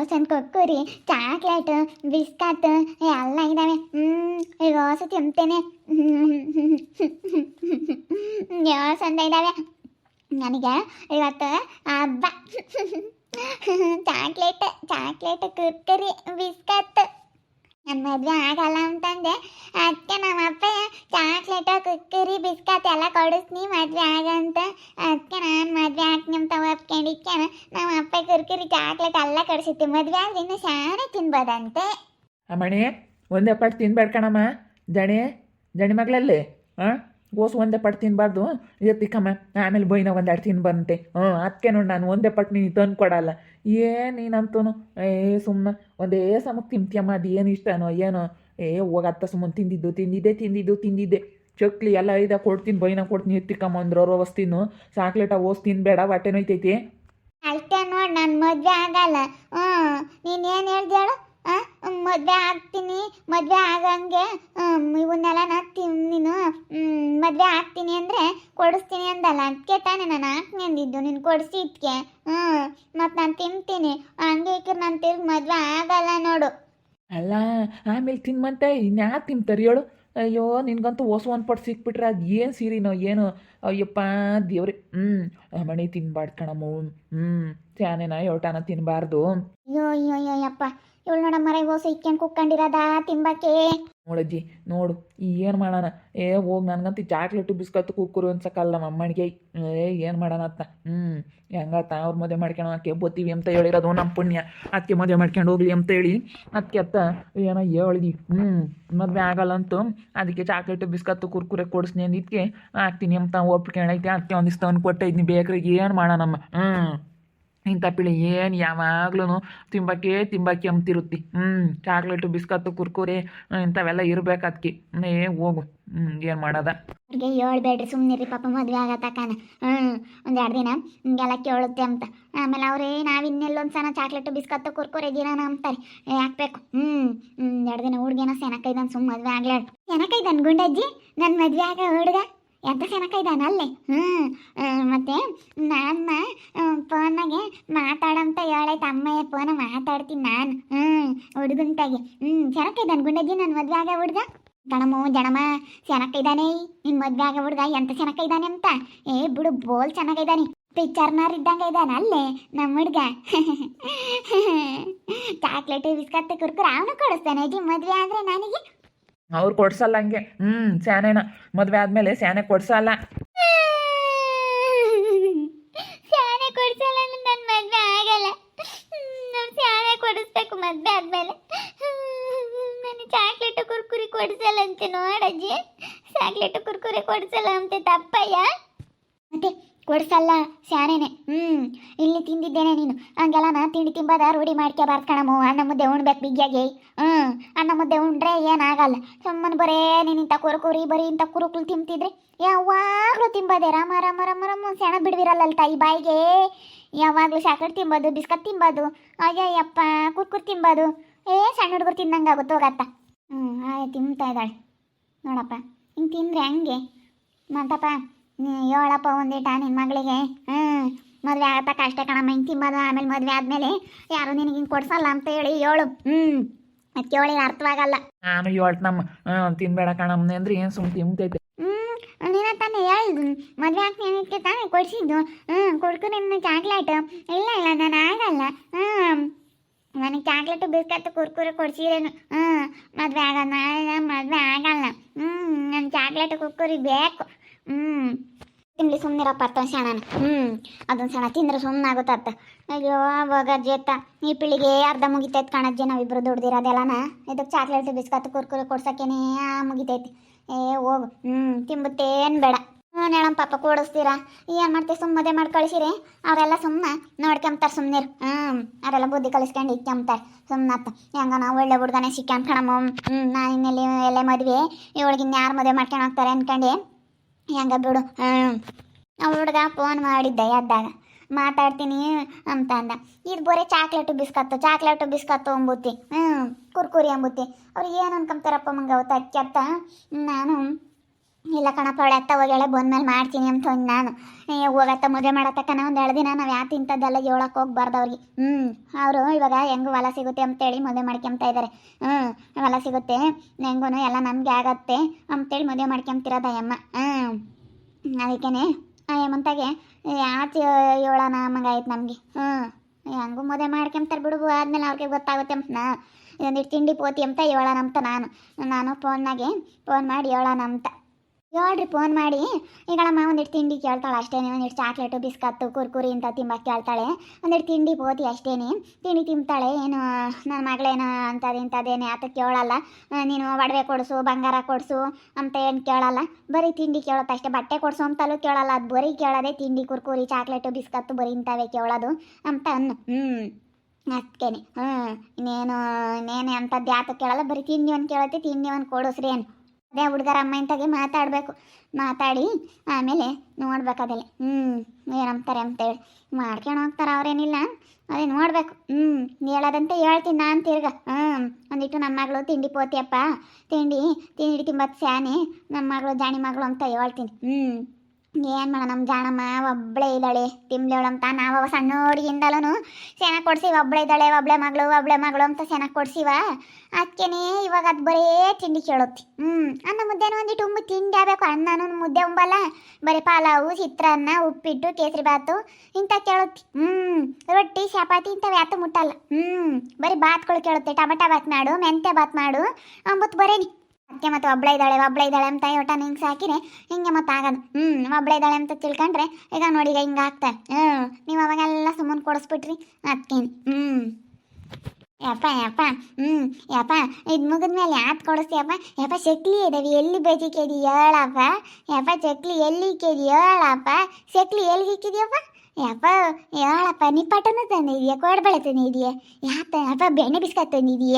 ಚಂದ ಕೊಕ್ಕುರಿ chocolate biscuit ಎಲ್ಲ ಇದ್ದಾವೆ. ಯೋಸ ತಿಂತೇನೆ. ಯೋಸಂದ ಇದ್ದಾವೆ. ನನಗೆ ಇವತ್ತು ಹಬ್ಬ. Chocolate Kurkure biscuit. ನನ್ನ ಮದುವೆ ಆಗಲ್ಲ ಅಂತಂದೆ, ಅದಕ್ಕೆ ನಮ್ಮ ಅಪ್ಪ ಚಾಕ್ಲೇಟ್ ಕುಕ್ಕರಿ ಬಿಸ್ಕತ್ ಎಲ್ಲ ಕೊಡಿಸ್ನಿ ಮದುವೆ ಆಗಂತ. ಅದಕ್ಕೆ ನಾನು ಮದುವೆ ಆಗ್ತೀನಿ ಅಂತ ಒಪ್ಕೊಂಡಿಕ್ಕೆ ನಮ್ಮ ಅಪ್ಪ ಕುರ್ಕುರಿ ಚಾಕ್ಲೇಟ್ ಎಲ್ಲ ಕೊಡಿಸಿತ್ತು. ಮದುವೆ ಆದ್ರೆ ಇನ್ನು ಶಾನೆ ತಿನ್ಬೋದಂತೆ. ಅಮ್ಮಣಿ ಒಂದೇ ಪಟ್ಟು ತಿನ್ಬೇಡ ಕಣಮ್ಮ. ಜಣಿ ಮಗಳಲ್ಲಿ ಓಸು ಒಂದೇ ಪಟ್ಟು ತಿನ್ನಬಾರ್ದು. ಎತ್ತಿಕ್ಕಮ್ಮ, ಆಮೇಲೆ ಬೈನ ಒಂದೆರಡು ತಿನ್ಬಂತೆ. ಅದಕ್ಕೆ ನೋಡಿ ನಾನು ಒಂದೇ ಪಟ್ಟು ನೀನು ತಂದು ಕೊಡಲ್ಲ. ನೀನಂತೂ ಸುಮ್ಮನೆ ಒಂದೇ ಸಮಕ್ಕೆ ತಿಂತೀಯಮ್ಮ. ಅದು ಏನು ಇಷ್ಟನೋ ಏನೋ. ಹೋಗತ್ತ ಸುಮ್ಮನೆ ತಿಂದಿದ್ದೆ ಚಕ್ಲಿ ಎಲ್ಲ ಇದೆ ಕೊಡ್ತೀನಿ, ಬೈನ ಕೊಡ್ತೀನಿ. ಎತ್ತಿಕ್ಕಮ್ಮ ಅಂದ್ರೆ ವಸ್ತಿನು ಚಾಕ್ಲೇಟ ಓಸ್ ತಿನ್ಬೇಡ, ಹೊಟ್ಟೆ ನೋಯ್ತೈತಿ. ಅಷ್ಟೇ ನೋಡಿ, ನಾನು ಮದುವೆ ಆಗಲ್ಲ. ನೀನೇನು ಹೇಳ್ದೆ ಹೇಳು? ಮದುವೆ ಆಗ್ತೀನಿ, ಮದುವೆ ಆಗಂಗೆ ಇವನ್ನೆಲ್ಲ ನೀನು ಮದುವೆ ಆಗ್ತೀನಿ ಅಂದರೆ ಕೊಡಿಸ್ತೀನಿ ಅಂದಲ್ಲ. ಅದಕ್ಕೆ ತಾನೇ ನಾನು ಹಾಕ್ತೀನಿ ಅಂದಿದ್ದು, ನೀನು ಕೊಡಿಸಿದ್ಕೆ. ಮತ್ತು ನಾನು ತಿಂತೀನಿ. ಹಂಗೆ ನಾನು ತಿರ್ಗಿ ಮದುವೆ ಆಗಲ್ಲ ನೋಡು. ಅಲ್ಲ ಆಮೇಲೆ ತಿನ್ಮಂತೆ ಇನ್ಯಾರು ತಿಂತಾರೆ ಹೇಳು? ಅಯ್ಯೋ ನಿನ್ಗಂತೂ ಹೊಸ ಒಂದು ಪಟ್ಟು ಸಿಕ್ಬಿಟ್ರೆ ಅದು ಏನು ಸೀರಿನೋ ಏನೋ. ಅಯ್ಯಪ್ಪ ದೇವ್ರಿ. ಮಣಿ ತಿನ್ಬಾರ್ದು ಕಣಮ್ಮ. ಚಾನೇನ ಯೋಟಾನ ತಿನ್ನಬಾರ್ದು. ಅಯ್ಯಪ್ಪ, ಇವಳು ನೋಡ ಮರ ಓಸ ಇಕ್ಕೊಂಡು ಕುಕ್ಕೊಂಡಿರೋದ ತಿಂಬಕ್ಕೆ. ನೋಡಜ್ಜಿ ನೋಡು ಏನು ಮಾಡೋಣ. ಹೋಗಿ ನನಗಂತೂ ಚಾಕ್ಲೇಟು ಬಿಸ್ಕತ್ತು ಕುಕ್ಕರು ಅನ್ಸಕ್ಕಲ್ಲ ನಮ್ಮ ಅಮ್ಮನಿಗೆ. ಏನು ಮಾಡೋಣ ಅಂತ. ಹೆಂಗತ್ತ ಅವ್ರ ಮದುವೆ ಮಾಡ್ಕೊಂಡು ಆಕೆ ಬೋತೀವಿ ಅಂತ ಹೇಳಿರೋದು ನಮ್ಮ ಪುಣ್ಯ. ಅದಕ್ಕೆ ಮದುವೆ ಮಾಡ್ಕೊಂಡು ಹೋಗ್ಲಿ ಅಂತ ಹೇಳಿ ಅದಕ್ಕೆ ಅತ್ತ ಏನೋ ಹೇಳಿದ್ವಿ. ಮದುವೆ ಆಗಲ್ಲಂತೂ ಅದಕ್ಕೆ ಚಾಕ್ಲೇಟು ಬಿಸ್ಕತ್ತು ಕುರ್ಕುರೆ ಕೊಡಿಸ್ನಿ ಅಂದಿದ್ದಕ್ಕೆ ಹಾಕ್ತೀನಿ ಅಂತ ಒಪ್ಕೊಂಡೈತೆ. ಅದಕ್ಕೆ ಒಂದಿಷ್ಟು ತಂದು ಕೊಟ್ಟೈದ್ನಿ ಬೇಕ್ರಿಗೆ. ಏನು ಮಾಡೋಣಮ್ಮ. ಇಂಥ ಪಿಳಿ ಏನು ಯಾವಾಗ್ಲೂ ತಿಂಬಾಕಿ ಅಂತಿರುತ್ತಿ. ಚಾಕ್ಲೇಟು ಬಿಸ್ಕತ್ತು ಕುರ್ಕುರೆ ಇಂಥವೆಲ್ಲ ಇರ್ಬೇಕು. ಅದಕ್ಕೆ ಹೋಗು. ಏನು ಮಾಡೋದ. ಅವ್ರಿಗೆ ಹೇಳ್ಬೇಡ್ರಿ, ಸುಮ್ಮನಿರಿ ಪಾಪ ಮದುವೆ ಆಗತ್ತಕ್ಕನ. ಒಂದೆರಡು ದಿನ ಹಿಂಗೆಲ್ಲ ಕೇಳುತ್ತೆ ಅಂತ. ಆಮೇಲೆ ಅವ್ರೇ ನಾವಿನ್ನೆಲ್ಲೊಂದು ಸಲ ಚಾಕ್ಲೇಟು ಬಿಸ್ಕತ್ತು ಕುರ್ಕುರೆ ದಿನ ಅಂತಾರೆ. ಹಾಕ್ಬೇಕು. 2 ದಿನ ಹುಡುಗೇನ ಸೆನಕೈದಾನ ಸುಮ್ಮ ಮದುವೆ ಆಗ್ಲಾಡ. ಸೆನಕೈದಾನ ಗುಂಡಜ್ಜಿ ನನ್ನ ಮದುವೆ ಆಗ ಹುಡುಗ ಎಂತ ಸೆನಕೈದಾನ ಅಲ್ಲೇ. ಮತ್ತೆ ನನ್ನ ಫೋನಾಗೆ ಮಾತಾಡಂತ ಹೇಳೈತೆ ಅಮ್ಮಯ್ಯ. ಫೋನ ಮಾತಾಡ್ತೀನಿ ನಾನು ಹುಡುಗಂತಾಗೆ. ಸೆನಕೈದಾನ ಗುಂಡಜ್ಜಿ ನನ್ನ ಮದುವೆ ಆಗ ಹುಡುಗ. ಜನಮ ಚೆನ್ನಾಗಿದ್ದಾನೆ ನಿನ್ನ ಮದುವೆ ಆಗ ಹುಡುಗ. ಎಂತ ಚೆನ್ನಾಗಿದ್ದಾನೆ ಅಂತ. ಬಿಡು ಬೋಲ್ ಚೆನ್ನಾಗಿದ್ದಾನೆ. ಪಿಕ್ಚರ್ನಾರ್ ಇದ್ದಂಗೆ ಇದ್ದಾನೆ ಅಲ್ಲೇ ನಮ್ಮ ಹುಡುಗ. ಚಾಕ್ಲೇಟ್ ಬಿಸ್ಕತ್ ಕುರ್ಕುರು ಅವನು ಕೊಡಿಸ್ತಾನೆ ಅಜ್ಜಿ ಮದುವೆ ಆದರೆ ನನಗೆ. ಅವ್ರು ಕೊಡ್ಸಲ್ಲ ಹಂಗೆ. ಸ್ಯಾನೇನ ಮದುವೆ ಆದಮೇಲೆ ಸ್ಯಾನೆ ಕೊಡ್ಸಲ್ಲ. ಸ್ಯಾನೆ ಕೊಡಿಸಲ್ಲ, ನನ್ನ ಮದುವೆ ಆಗಲ್ಲ. ಸ್ಯಾನೆ ಕೊಡಿಸ್ಬೇಕು ಮದುವೆ ಆದಮೇಲೆ. ನನಗೆ ಚಾಕ್ಲೇಟು ಕುರ್ಕುರಿ ಕೊಡಿಸಲ್ಲ ಅಂತೆ ನೋಡಜ್ಜಿ. ಚಾಕ್ಲೇಟು ಕುರ್ಕುರಿ ಕೊಡಿಸಲ್ಲ ಅಂತೆ ತಪ್ಪಯ್ಯ. ಮತ್ತೆ ಕೊಡಿಸಲ್ಲ ಸ್ಯಾನೇನೆ. ಇಲ್ಲಿ ತಿಂದಿದ್ದೇನೆ ನೀನು. ಹಂಗೆಲ್ಲ ನಾನು ತಿಂಡಿ ತಿಂಬದ ರೂಢಿ ಮಾಡ್ಕೋಬಾರ್ದು ಕಣಮ್ಮ. ಅನ್ನ ಮುದ್ದೆ ಉಣ್ಬೇಕು ಬಿಗ್ಯಾಗೆ. ಅನ್ನ ಮುದ್ದೆ ಉಂಡ್ರೆ ಏನಾಗಲ್ಲ. ಸುಮ್ಮನೆ ಬರೇ ನೀನು ಇಂಥ ಕುರುಕುರಿ ಬರೀ ಇಂಥ ಕುರುಕುಲು ತಿಂತಿದ್ರೆ ಯಾವಾಗಲೂ ತಿಂಬೋದೆ. ರಾಮ ಸೆಣ ಬಿಡ್ವಿರಲ್ಲ ತಾಯಿ ಬಾಯಿಗೆ. ಯಾವಾಗಲೂ ಚಾಕ್ಲೇಟ್ ತಿಂಬೋದು, ಬಿಸ್ಕತ್ ತಿಂಬೋದು, ಅಯ್ಯಪ್ಪ ಕುರ್ಕುರು ತಿಂಬೋದು. ಸಣ್ಣ ಹುಡುಗರು ತಿಂದಂಗೆ ಆಗುತ್ತೆ ಹೋಗತ್ತ. ತಿಂತಾ ಇದ್ದಾಳೆ ನೋಡಪ್ಪ. ಹಿಂಗೆ ತಿಂದರೆ ಹಂಗೆ ಮಂತಪ್ಪ. ಹೇಳಪ್ಪ ಒಂದೇಟ ನಿನ್ನ ಮಗಳಿಗೆ. ಮದುವೆ ಆಗತ್ತಕ್ಕ ಅಷ್ಟೇ ಕಣಮ್ಮ ಹಿಂಗೆ ತಿಂಬೋದು. ಆಮೇಲೆ ಮದುವೆ ಆದಮೇಲೆ ಯಾರು ನಿನಗೆ ಹಿಂಗೆ ಕೊಡ್ಸಲ್ಲ ಅಂತ ಹೇಳಿ ಹೇಳು. ಅದಕ್ಕೆ ಹೇಳಿ ಅರ್ಥವಾಗಲ್ಲ. ನಾನು ಹೇಳ್ತನಮ್ಮ ತಿನ್ಬೇಡ ಕಣಮ್ಮ ಅಂದ್ರೆ ಏನು ಸುಮ್ಮನೆ ತಿಂತೈತೆ. ನೀನ ತಾನೇ ಹೇಳಿದ್ದು ಮದುವೆ ಆಗ್ತೀನಿ ತಾನೇ ಕೊಡಿಸಿದ್ದು. ಕುಡ್ಕುರಿ ಚಾಕ್ಲೇಟ್. ಇಲ್ಲ ನಾನು ಆಗಲ್ಲ. ನನಗೆ ಚಾಕ್ಲೇಟು ಬಿಸ್ಕತ್ತು ಕುರ್ಕುರೆ ಕೊಡಿಸಿರೇನು ಮದುವೆ ಆಗಲ್ಲ. ಮದುವೆ ಆಗಲ್ಲ. ನನ್ನ ಚಾಕ್ಲೇಟು ಕುರ್ಕುರಿ ಬೇಕು. ತಿನ್ಲಿ ಸುಮ್ಮನಿರಪ್ಪ ಅರ್ಥೊಂದು ಸಣ. ಅದೊಂದು ಸಣ ತಿಂದ್ರೆ ಸುಮ್ಮನೆ ಆಗುತ್ತತ್ತ. ಅಯ್ಯೋ ಹೋಗಜ್ಜಿ ಅತ್ತ ಈ ಪಿಳಿಗೆ ಅರ್ಧ ಮುಗಿತೈತೆ ಕಣಜ್ಜಿ. ನಾವಿಬ್ಬರು ದುಡ್ದಿರೋದೆಲ್ಲನ ಇದಕ್ಕೆ ಚಾಕ್ಲೇಟು ಬಿಸ್ಕತ್ತು ಕುರ್ಕುರೆ ಕೊಡ್ಸೋಕ್ಕೇನೆ ಮುಗಿತೈತಿ. ಹೋಗು. ತಿಂಬುತ್ತೇನು ಬೇಡ. ಹೇಳಮ್ಮ ಪಾಪ ಕೊಡಿಸ್ತೀರಾ ಏನು ಮಾಡ್ತೀವಿ. ಸುಮ್ಮ ಮದುವೆ ಮಾಡಿ ಕಳಿಸಿರಿ. ಅವರೆಲ್ಲ ಸುಮ್ಮನೆ ನೋಡ್ಕೊಂತಾರೆ. ಸುಮ್ಮನಿರು. ಅವರೆಲ್ಲ ಬುದ್ಧಿ ಕಲಿಸ್ಕೊಂಡು ಇಕ್ಕೊಂತಾರೆ ಸುಮ್ಮನತ್ತ. ಹೆಂಗ ನಾವು ಒಳ್ಳೆ ಹುಡುಗನೇ ಸಿಕ್ಕಂತ ಕಣಮ್ಮ. ನಾನು ಇನ್ನೆಲ್ಲಿ ಎಲ್ಲೇ ಮದುವೆ ಇವಳಿಗಿನ್ನ ಯಾರು ಮದುವೆ ಮಾಡ್ಕೊಂಡು ಹೋಗ್ತಾರೆ ಅಂದ್ಕೊಂಡು ಹೆಂಗ ಬಿಡು. ಹುಡುಗ ಫೋನ್ ಮಾಡಿದ್ದೆ ಎದ್ದಾಗ ಮಾತಾಡ್ತೀನಿ ಅಂತ ಅಂದ. ಇದು ಬರೀ ಚಾಕ್ಲೇಟು ಬಿಸ್ಕತ್ತು ಅಂಬುತ್ತಿ. ಕುರ್ಕುರಿ ಅಂಬುತ್ತಿ. ಅವ್ರು ಏನು ಅನ್ಕೊಂತಾರಪ್ಪ ಮಂಗ ಅವತ್ತು ಅಕ್ಕತ್ತ. ನಾನು ಇಲ್ಲ ಕಣಪ್ಪ ಅವಳೆ ಅತ್ತ ಹೋಗ್ಯಾಳೆ ಬಂದ್ಮೇಲೆ ಮಾಡ್ತೀನಿ ಅಂತ ಅಂದ್ ನಾನು ಹೋಗತ್ತ ಮದುವೆ ಮಾಡತ್ತಕ್ಕನ ಒಂದು 2 ದಿನ ನಾವು ಯಾಕೆ ಇಂಥದ್ದೆಲ್ಲ ಹೇಳಕ್ಕೆ ಹೋಗ್ಬಾರ್ದು ಅವ್ರಿಗೆ. ಅವರು ಇವಾಗ ಹೆಂಗೂ ಹೊಲ ಸಿಗುತ್ತೆ ಅಂತೇಳಿ ಮದುವೆ ಮಾಡ್ಕೊಂತ ಇದ್ದಾರೆ. ಹೊಲ ಸಿಗುತ್ತೆ ಹೆಂಗೂ ಎಲ್ಲ ನಮಗೆ ಆಗತ್ತೆ ಅಂತೇಳಿ ಮದುವೆ ಮಾಡ್ಕೊಂತಿರೋದ ಅಯ್ಯಮ್ಮ. ಅದಕ್ಕೇನೆ ಅಯ್ಯಮ್ಮಂತಾಗೆ ಯಾಕೆ ಹೇಳೋಣ ಮಗಾಯ್ತು ನಮಗೆ. ಹೆಂಗೂ ಮದುವೆ ಮಾಡ್ಕೊಂತಾರೆ ಬಿಡು, ಆದ್ಮೇಲೆ ಅವ್ರಿಗೆ ಗೊತ್ತಾಗುತ್ತೆ ಅಂತ ಇದೊಂದಿಟ್ಟು ತಿಂಡಿ ಪೋತಿ ಅಂತ ಹೇಳೋಣ ಅಂತ ನಾನು ಫೋನ್ ಮಾಡಿ ಹೇಳೋಣ ಅಂತ. ಹೇಳ್ರಿ ಫೋನ್ ಮಾಡಿ. ಈಗಳಮ್ಮ ಒಂದಿಟ್ಟು ತಿಂಡಿ ಕೇಳ್ತಾಳೆ ಅಷ್ಟೇ, ಒಂದಿಟ್ಟು ಚಾಕ್ಲೇಟು ಬಿಸ್ಕತ್ತು ಕುರ್ಕುರಿ ಇಂಥ ತಿಂಬಕ್ಕೆ ಕೇಳ್ತಾಳೆ. ಒಂದಿಟ್ಟು ತಿಂಡಿ ಪೋತಿ ಅಷ್ಟೇನೆ, ತಿಂಡಿ ತಿಂತಾಳೆ. ಏನು ನನ್ನ ಮಗಳೇನು ಇಂಥದ್ದೇನೆ ಆತಕ್ಕೆ ಕೇಳಲ್ಲ. ನೀನು ಒಡವೆ ಕೊಡಿಸು ಬಂಗಾರ ಕೊಡಿಸು ಅಂತ ಏನು ಕೇಳಲ್ಲ, ಬರೀ ತಿಂಡಿ ಕೇಳುತ್ತೆ ಅಷ್ಟೇ. ಬಟ್ಟೆ ಕೊಡಿಸು ಅಂತಲೂ ಕೇಳಲ್ಲ, ಅದು ಬರೀ ಕೇಳೋದೆ ತಿಂಡಿ ಕುರ್ಕುರಿ ಚಾಕ್ಲೇಟು ಬಿಸ್ಕತ್ತು ಬರೀ ಇಂಥವೇ ಕೇಳೋದು ಅಂತ ಅನ್ನು. ಅದಕ್ಕೇನೆ ಇನ್ನೇನು ಅಂಥದ್ದು ಯಾತಕ್ಕೆ ಕೇಳಲ್ಲ, ಬರೀ ತಿಂಡಿ ಒಂದು ಕೇಳತ್ತೆ, ತಿಂಡಿ ಒಂದು ಕೊಡಿಸ್ರಿ ಏನು. ಅದೇ ಹುಡುಗರ ಅಮ್ಮ ಇಂತಾಗೆ ಮಾತಾಡಿ ಆಮೇಲೆ ನೋಡ್ಬೇಕು ಅದೆಲ್ಲ ಏನಂತಾರೆ ಅಂತೇಳಿ ಮಾಡ್ಕೊಂಡು ಹೋಗ್ತಾರೆ ಅವ್ರೇನಿಲ್ಲ. ಅದೇ ನೋಡ್ಬೇಕು. ಹೇಳೋದಂತೆ ಹೇಳ್ತೀನಿ ನಾನು ತಿರ್ಗ. ಒಂದಿಟ್ಟು ನಮ್ಮ ಮಗಳು ತಿಂಡಿ ಪೋತಿಯಪ್ಪ, ತಿಂಡಿ ತಿಂಬತ್ತು ಸ್ಯಾನೆ ನಮ್ಮ ಮಗಳು ಜಾಣಿ ಮಗಳು ಅಂತ ಹೇಳ್ತೀನಿ. ಏನು ಮಾಡ ನಮ್ಮ ಜಾಣಮ್ಮ ಒಬ್ಬಳೇ ಇದ್ದಾಳೆ ತಿಂಬ್ಳವಳಂತ. ನಾವು ಸಣ್ಣ ಹುಡುಗಿಯಿಂದಲೂ ಚೆನ್ನಾಗಿ ಕೊಡ್ಸಿವ, ಒಬ್ಬಳೇ ಇದ್ದಾಳೆ ಒಬ್ಬಳೆ ಮಗಳು ಅಂತ ಚೆನ್ನಾಗಿ ಕೊಡ್ಸಿವ. ಅದಕ್ಕೇನೆ ಇವಾಗ ಅದು ಬರೀ ತಿಂಡಿ ಕೇಳುತ್ತೆ. ಅನ್ನ ಮುದ್ದೆನೂ ಒಂದಿಟ್ಟು ತಿಂಡಿ ಆಗಬೇಕು. ಅನ್ನನೂ ಮುದ್ದೆ ಉಂಬಲ್ಲ, ಬರೀ ಪಲಾವು ಚಿತ್ರಾನ್ನ ಉಪ್ಪಿಟ್ಟು ಕೇಸರಿ ಬಾತು ಇಂಥ ಕೇಳುತ್ತೆ. ರೊಟ್ಟಿ ಚಪಾತಿ ಇಂಥವು ಯಾತು ಮುಟ್ಟಲ್ಲ. ಬರೀ ಬಾತ್ಗಳು ಕೇಳುತ್ತೆ. ಟೊಮೆಟೊ ಬಾತ್ ಮಾಡು, ಮೆಂತ್ಯ ಬಾತ್ ಮಾಡು ಅಂಬತ್ತು ಬರೇನಿ. ಅದಕ್ಕೆ ಮತ್ತೆ ಒಬ್ಬಳೇ ಇದ್ದಾಳೆ ಅಂತ ಊಟ ಹಿಂಗೆ ಸಾಕಿರೆ ಹಿಂಗೆ ಮತ್ತೆ ಆಗೋದು. ಒಬ್ಬಳೇ ಇದ್ದಾಳೆ ಅಂತ ತಿಳ್ಕೊಂಡ್ರೆ ಈಗ ನೋಡಿ ಈಗ ಹಿಂಗೆ ಆಗ್ತಾರೆ. ನೀವು ಅವಾಗೆಲ್ಲ ಸುಮ್ಮನೆ ಕೊಡಿಸ್ಬಿಟ್ರಿ ಅದಕ್ಕೇನು. ಯಪ್ಪ ಇದು ಮುಗಿದ್ಮೇಲೆ ಯಾತ್ ಕೊಡಿಸ್ತೀಯಪ್ಪ ಚಕ್ಲಿ ಇದಾವೆ ಎಲ್ಲಿ ಬೇಕಿದ್ದೀ ಹೇಳಪ್ಪ. ಚಕ್ಲಿ ಎಲ್ಲಿ ಇಕ್ಕಿದಿ ಹೇಳಪ್ಪ. ಚಕ್ಲಿ ಎಲ್ಲಿಗೆ ಇಕ್ಕಿದ್ಯಪ್ಪ ಹೇಳಪ್ಪ. ನಿಪ್ಪಟ್ಟನ್ನು ತಂದಿದೀಯ, ಕೋಡ್ಬಳೆ ತಂದಿದೀಯ, ಬೆಣ್ಣೆ ಬಿಸ್ಕತ್ ತಂದಿದೀಯ.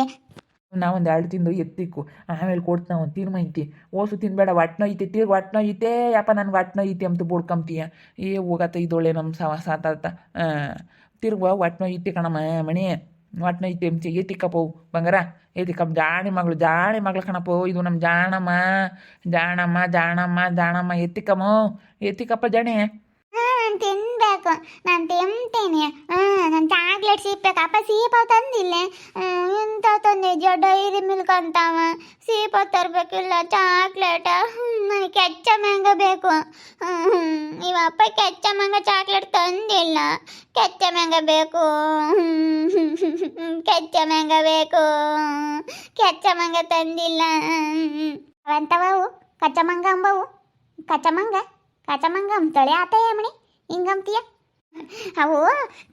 ನಾವೊಂದು 2 ತಿಂದು ಎತ್ತಿಕ್ಕು ಆಮೇಲೆ ಕೊಡ್ತು ನಾವು ತಿನ್ಮೈತಿ. ಓಸು ತಿನ್ಬೇಡ, ಹೊಟ್ಟೆ ತಿರ್ಗಿ ಹೊಟ್ಟೆ ಯಪ್ಪ ನನಗೆ ಹೊಟ್ಟೆ ಅಂತ ಬುಡ್ಕೊಂತೀಯ. ಹೋಗತ್ತ ಇದೊಳ್ಳೆ ನಮ್ಮ ಸಾತಾತ. ತಿರ್ಗ ಹೊಟ್ಟೆ ಕಣಮ್ಮ ಮಣಿ, ಹೊಟ್ಟೆ ಅಂತ ಎತ್ತಿಕ್ಕಪ್ಪವು ಬಂಗಾರ ಎತ್ತಿಕಪ್ಪ. ಜಾಣಿ ಮಗಳು ಕಣಪ್ಪ ಇದು ನಮ್ಮ ಜಾಣಮ್ಮ ಎತ್ತಿಕಪ್ಪ ಜಾಣೆ. ನಾನು ತಿನ್ಬೇಕು, ನಾನು ತಿಂತೇನೆ. ನಾನು ಚಾಕ್ಲೇಟ್ ಸಿಗ್ಬೇಕು. ಅಪ್ಪ ಸೀಪಾವ್ ತಂದಿಲ್ಲ, ಎಂತ ತಂದಿದ್ಯೋ ಡೈರಿ ಮಿಲ್ಕ್ ಅಂತಾವ. ಸೀಪಾವ್ ತರಬೇಕಿಲ್ಲ ಚಾಕ್ಲೇಟ. ನನಗೆ ಕೆಚ್ಚ ಮ್ಯಾಂಗ ಬೇಕು. ಇವಪ್ಪ ಕೆಚ್ಚ ಮ್ಯಾಂಗ ಚಾಕ್ಲೇಟ್ ತಂದಿಲ್ಲ. ಕೆಚ್ಚ ಮ್ಯಾಂಗ ಬೇಕು. ಕೆಚ್ಚ ಮ್ಯಾಂಗ ತಂದಿಲ್ಲ. ಅವಂತವು ಕಚ್ಚಮಂಗ ಅಂಬವು. ಕಚ್ಚಮಂಗ ಅಂತೇಳಿ ಆತಯ್ಯ ಮಣಿ ಹಿಂಗಂತೀಯ. ಅವು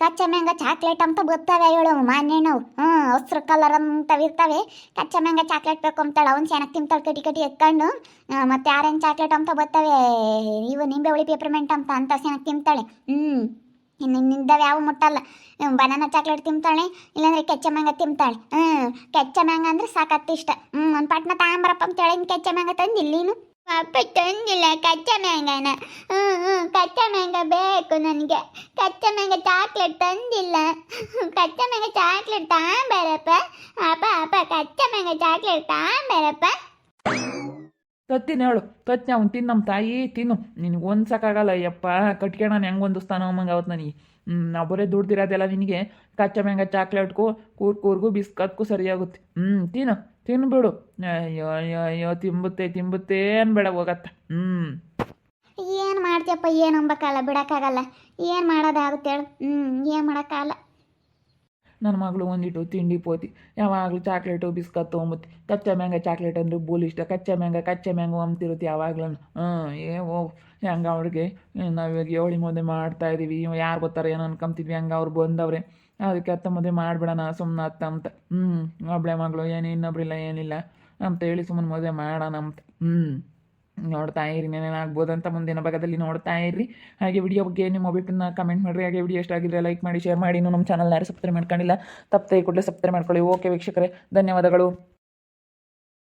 ಕಚ್ಚ ಮ್ಯಾಂಗ ಚಾಕ್ಲೇಟ್ ಅಂತ ಬರ್ತವೆ ಹೇಳವು ಮಾನ್ಯನವು. ಹಸ್ರು ಕಲರ್ ಅಂತವಿರ್ತವೆ. ಕಚ್ಚ ಮ್ಯಾಂಗ ಚಾಕ್ಲೇಟ್ ಬೇಕು ಅಂತಾಳೆ. ಅವ್ನು ಚೆನ್ನಾಗಿ ತಿಂತಾಳೆ ಕಟಿ ಎತ್ಕೊಂಡು. ಮತ್ತು ಆರೆಂಜ್ ಚಾಕ್ಲೇಟ್ ಅಂತ ಬರ್ತವೆ, ಇವು ನಿಂಬೆ ಹುಳಿ ಪೇಪರ್ಮೆಂಟ್ ಅಂತ ಚೆನ್ನಾಗಿ ತಿಂತಾಳೆ. ಇನ್ನಿದ್ದಾವೆ ಯಾವ ಮುಟ್ಟಲ್ಲ. ಬನಾನಾ ಚಾಕ್ಲೇಟ್ ತಿಂತಾಳೆ, ಇಲ್ಲಾಂದ್ರೆ ಕೆಚ್ಚ ಮ್ಯಾಂಗ ತಿಂತಾಳೆ. ಕೆಚ್ಚ ಮ್ಯಾಂಗ ಅಂದ್ರೆ ಸಾಕತ್ತು ಇಷ್ಟ. ಒಂದು ಪಟ್ನ ತಾಂಬರಪ್ಪ ಅಂತೇಳಿ ಕೆಚ್ಚ ಮ್ಯಾಂಗ ತಂದಿಲ್ಲ ನೀನು. ಅಪ್ಪ ತಂದಿಲ್ಲ ಕಚ್ಚ ಮ್ಯಾಂಗನ. ಕಚ್ಚ ಮ್ಯಾಂಗ ಬೇಕು ನನಗೆ. ಕಚ್ಚ ಮ್ಯಾಂಗ ಚಾಕ್ಲೇಟ್ ತಂದಿಲ್ಲ. ಕಚ್ಚ ಮ್ಯಾಂಗ ಚಾಕ್ಲೇಟ್ ತಾಂಬರಪ್ಪ. ಅಪ್ಪ ಕಚ್ಚ ಮ್ಯಾಂಗ ಚಾಕ್ಲೇಟ್ ತಾಂಬರಪ್ಪ. ತತ್ತೀನಿ ಹೇಳು, ತತ್ತಿ ಅವ್ನು ತಿನ್ನಮ್ಮ ತಾಯಿ ತಿನ್ನು. ನಿನಗೆ ಒಂದು ಸಾಕಾಗಲ್ಲ ಯಪ್ಪ. ಕಟ್ಕೊಂಡು ನಾನು ಹೆಂಗೆ ಹೊಂದಿಸ್ತಾನೋ ಅಮ್ಮಂಗೆ ಅವತ್ತು ನನಗೆ. ನಾವು ಬರೀ ದುಡ್ದಿರೋದೆಲ್ಲ ನಿನಗೆ ಕಚ್ಚ ಮ್ಯಾಂಗ ಚಾಕ್ಲೇಟ್ಗೂ ಕೂರ್ಗೂ ಬಿಸ್ಕತ್ಗೂ ಸರಿಯಾಗುತ್ತೆ. ತಿನ್ಬಿಡು. ಅಯ್ಯೋ ತಿಂಬುತ್ತೆ ಅನ್ಬೇಡ ಹೋಗತ್ತ. ಏನು ಮಾಡ್ತೀಯಪ್ಪ, ಏನು ಅಂಬಕ್ಕಲ್ಲ, ಬಿಡೋಕ್ಕಾಗಲ್ಲ. ಏನು ಮಾಡೋದಾಗುತ್ತೆ ಹೇಳು. ಏನು ಮಾಡೋಕ್ಕಾಗಲ್ಲ. ನನ್ನ ಮಗಳು ಒಂದಿಟ್ಟು ತಿಂಡಿ ಪೋತಿ ಯಾವಾಗಲೂ ಚಾಕ್ಲೇಟು ಬಿಸ್ಕತ್ತು ಅಂಬುತ್ತೆ. ಕಚ್ಚಾ ಮ್ಯಾಂಗ ಚಾಕ್ಲೇಟ್ ಅಂದರೆ ಬೋಲ್ ಇಷ್ಟ. ಕಚ್ಚಾ ಮ್ಯಾಂಗ ಅಂತಿರುತ್ತೆ ಯಾವಾಗ್ಲೂ. ಹೆಂಗೆ ಅವ್ರಿಗೆ ನಾವಿವಾಗ ಏಳಿ ಮದುವೆ ಮಾಡ್ತಾಯಿದ್ದೀವಿ, ಯಾರು ಬರ್ತಾರೆ ಏನೋ ಅನ್ಕೊಂತಿದ್ವಿ. ಹಂಗೆ ಅವ್ರು ಬಂದವ್ರೆ, ಅದಕ್ಕೆ ಅತ್ತ ಮದುವೆ ಮಾಡಿಬಿಡೋಣ ಸುಮ್ಮನೆ ಅತ್ತ ಅಂತ. ಒಬ್ಬಳೆ ಮಗಳು ಏನು ಇನ್ನೊಬ್ರಿಲ್ಲ ಏನಿಲ್ಲ ಅಂತ ಹೇಳಿ ಸುಮ್ಮನೆ ಮದುವೆ ಮಾಡೋಣ ಅಂತ. ನೋಡ್ತಾ ಇರಿ ಏನೇನಾಗ್ಬೋದಂತ ಮುಂದಿನ ಭಾಗದಲ್ಲಿ ನೋಡ್ತಾ ಇರ್ರಿ. ಹಾಗೆ ವಿಡಿಯೋ ಬಗ್ಗೆ ನಿಮ್ಮ ಅಭಿಪ್ರಾಯನ ಕಮೆಂಟ್ ಮಾಡಿರಿ. ಹಾಗೆ ವಿಡಿಯೋ ಇಷ್ಟ ಆಗಿದ್ರೆ ಲೈಕ್ ಮಾಡಿ, ಶೇರ್ ಮಾಡಿ. ನಮ್ಮ ಚಾನಲ್ ಯಾರು ಸಬ್ಸ್ಕ್ರೈಬ್ ಮಾಡ್ಕೊಂಡಿಲ್ಲ ತಪ್ಪದೆ ಕೂಡಲೇ ಸಬ್ಸ್ಕ್ರೈಬ್ ಮಾಡ್ಕೊಳ್ಳಿ. ಓಕೆ ವೀಕ್ಷಕರೇ, ಧನ್ಯವಾದಗಳು.